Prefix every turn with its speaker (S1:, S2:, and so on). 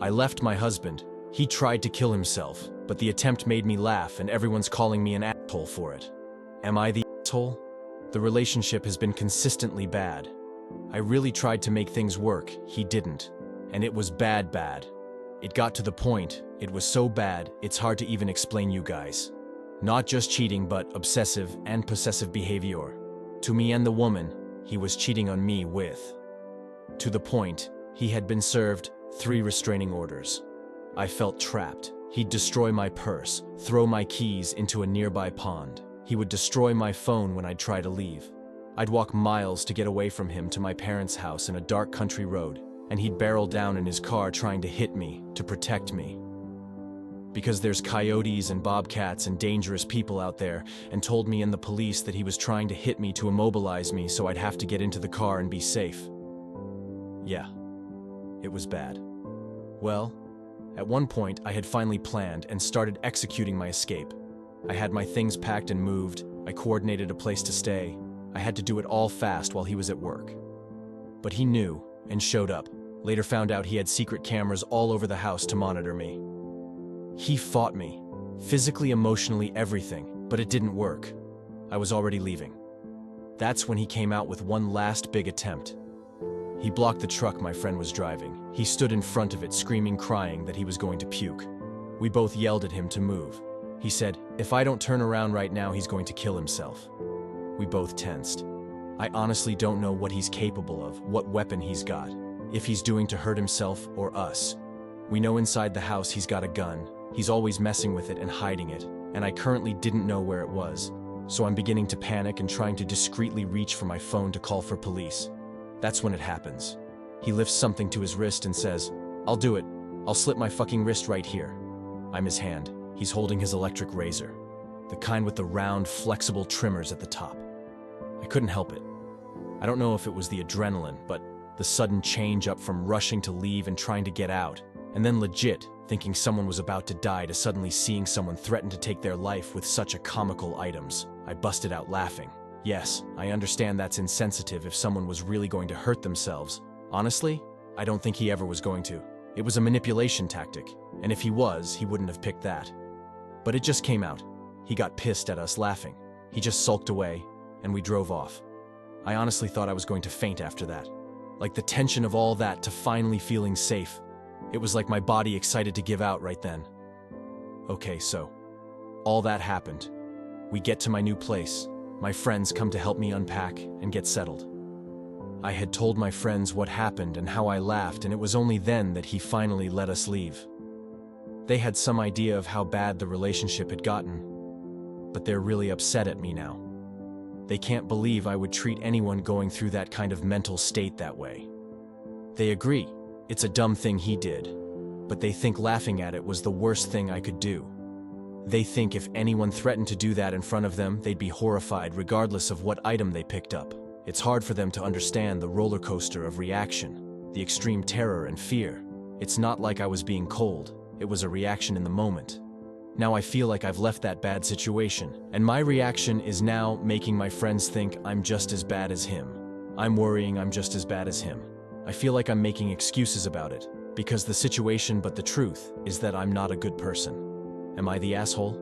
S1: I left my husband. He tried to kill himself, but the attempt made me laugh and everyone's calling me an asshole for it. Am I the asshole? The relationship has been consistently bad. I really tried to make things work, he didn't. And it was bad. It got to the point, it was so bad, it's hard to even explain you guys. Not just cheating, but obsessive and possessive behavior. To me and the woman, he was cheating on me with. To the point, he had been served 3 restraining orders. I felt trapped. He'd destroy my purse, throw my keys into a nearby pond. He would destroy my phone when I'd try to leave. I'd walk miles to get away from him to my parents' house in a dark country road, and he'd barrel down in his car trying to hit me, to protect me. Because there's coyotes and bobcats and dangerous people out there, and told me and the police that he was trying to hit me to immobilize me so I'd have to get into the car and be safe. Yeah, it was bad. Well, at one point I had finally planned and started executing my escape. I had my things packed and moved, I coordinated a place to stay. I had to do it all fast while he was at work. But he knew and showed up. Later found out he had secret cameras all over the house to monitor me. He fought me, physically, emotionally, everything, but it didn't work. I was already leaving. That's when he came out with one last big attempt. He blocked the truck my friend was driving. He stood in front of it screaming, crying that he was going to puke. We both yelled at him to move. He said, if I don't turn around right now, he's going to kill himself. We both tensed. I honestly don't know what he's capable of, what weapon he's got, if he's doing to hurt himself or us. We know inside the house he's got a gun. He's always messing with it and hiding it, and I currently didn't know where it was. So I'm beginning to panic and trying to discreetly reach for my phone to call for police. That's when it happens. He lifts something to his wrist and says, I'll do it. I'll slit my fucking wrist right here. I'm his hand. He's holding his electric razor, the kind with the round, flexible trimmers at the top. I couldn't help it. I don't know if it was the adrenaline, but the sudden change up from rushing to leave and trying to get out, and then legit thinking someone was about to die to suddenly seeing someone threaten to take their life with such a comical items. I busted out laughing. Yes, I understand that's insensitive if someone was really going to hurt themselves. Honestly, I don't think he ever was going to. It was a manipulation tactic, and if he was, he wouldn't have picked that. But it just came out. He got pissed at us laughing. He just sulked away, and we drove off. I honestly thought I was going to faint after that. Like the tension of all that to finally feeling safe. It was like my body excited to give out right then. Okay, so all that happened. We get to my new place. My friends come to help me unpack and get settled. I had told my friends what happened and how I laughed, and it was only then that he finally let us leave. They had some idea of how bad the relationship had gotten, but they're really upset at me now. They can't believe I would treat anyone going through that kind of mental state that way. They agree, it's a dumb thing he did, but they think laughing at it was the worst thing I could do. They think if anyone threatened to do that in front of them, they'd be horrified regardless of what item they picked up. It's hard for them to understand the roller coaster of reaction, the extreme terror and fear. It's not like I was being cold, it was a reaction in the moment. Now I feel like I've left that bad situation, and my reaction is now making my friends think I'm just as bad as him. I'm worrying I'm just as bad as him. I feel like I'm making excuses about it, because the situation, but the truth is that I'm not a good person. Am I the asshole?